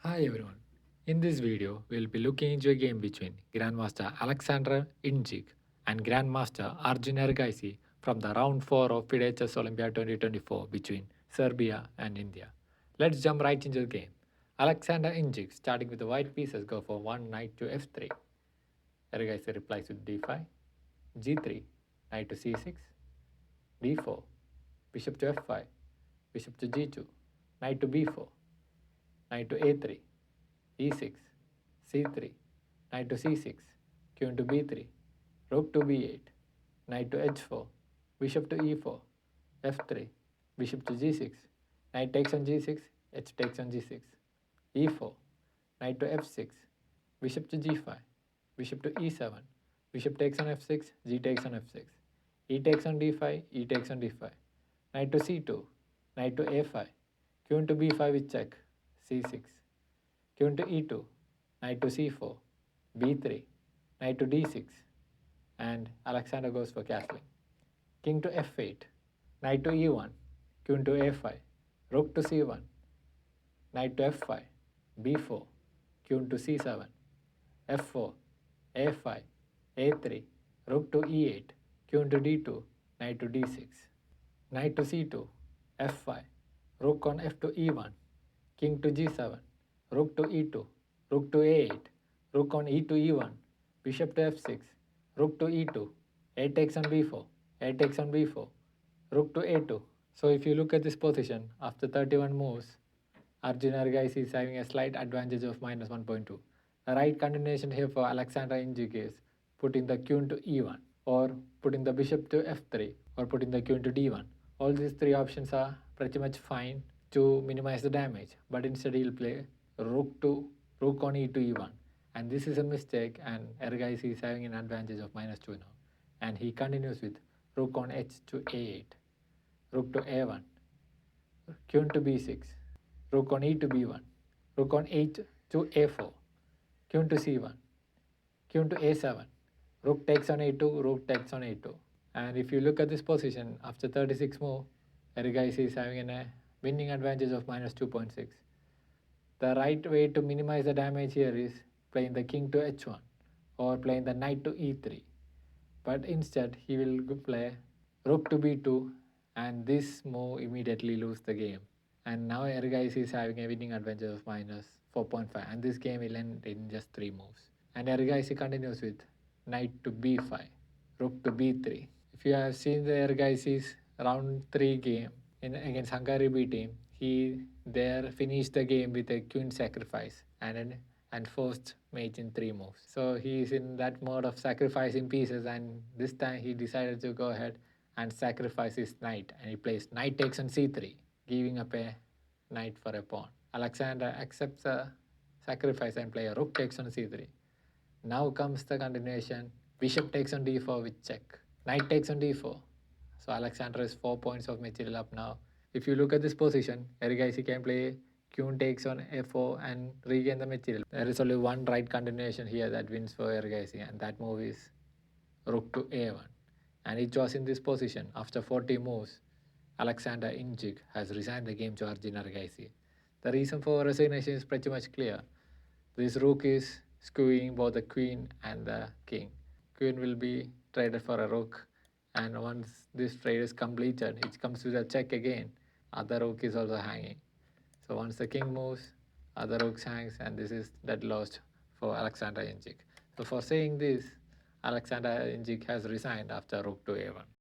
Hi everyone. In this video, we'll be looking into a game between Grandmaster Alexander Injik and Grandmaster Arjun Erigaisi from the round 4 of FIDE Chess Olympia 2024 between Serbia and India. Let's jump right into the game. Alexander Injik, starting with the white pieces, go for 1 knight to f3. Erigaisi replies with d5, g3, knight to c6, d4, bishop to f5, bishop to g2, knight to b4, knight to a3, e6, c3, knight to c6, q into b3, rook to b8, knight to h4, bishop to e4, f3, bishop to g6, knight takes on g6, h takes on g6, e4, knight to f6, bishop to g5, bishop to e7, bishop takes on f6, g takes on f6, e takes on d5, e takes on d5, knight to c2, knight to a5, q into b5 with check, c6, q into e2, knight to c4, b3, knight to d6, and Alexander goes for castling. King to f8, knight to e1, q into a5, rook to c1, knight to f5, b4, q into c7, f4, a5, a3, rook to e8, q into d2, knight to d6, knight to c2, f5, rook on f to e1, king to g7, rook to e2, rook to a8, rook on e to e1, bishop to f6, rook to e2, a takes on b4, a takes on b4, rook to a2. So if you look at this position, after 31 moves, Arjun Erigaisi is having a slight advantage of minus 1.2. The right continuation here for Alexander Injik is putting the q into e1, or putting the bishop to f3, or putting the q into d1. All these three options are pretty much fine to minimize the damage, but instead he'll play rook on e to e1, and this is a mistake, and Erigaisi is having an advantage of minus 2 now, and he continues with rook on h to a8, rook to a1, q into b6, rook on e to b1, rook on h to a4, q into c1, q into a7, rook takes on a2, rook takes on a2. And if you look at this position, after 36 move, Erigaisi is having a winning advantage of minus 2.6. The right way to minimize the damage here is playing the king to h1 or playing the knight to e3. But instead, he will play rook to b2, and this move immediately lose the game. And now Erigaisi is having a winning advantage of minus 4.5, and this game will end in just 3 moves. And Erigaisi continues with knight to b5, rook to b3. If you have seen the Erigaisi's round 3 game against Hungary B team, he there finished the game with a queen sacrifice and forced mate in 3 moves. So he is in that mode of sacrificing pieces, and this time he decided to go ahead and sacrifice his knight, and he plays knight takes on c3, giving up a knight for a pawn. Alexander accepts a sacrifice and play a rook takes on c3. Now comes the continuation. Bishop takes on d4 with check. Knight takes on d4. So Alexander is 4 points of material up now. If you look at this position, Erigaisi can play queen takes on f4 and regain the material. There is only one right continuation here that wins for Erigaisi, and that move is rook to a1. And he chose in this position. After 40 moves, Alexander Injik has resigned the game to Arjun Erigaisi. The reason for resignation is pretty much clear. This rook is skewing both the queen and the king. Queen will be traded for a rook, and once this trade is completed, it comes with a check again. Other rook is also hanging. So once the king moves, other rook hangs, and this is dead lost for Alexander Injik. So for saying this, Alexander Injik has resigned after rook to a1.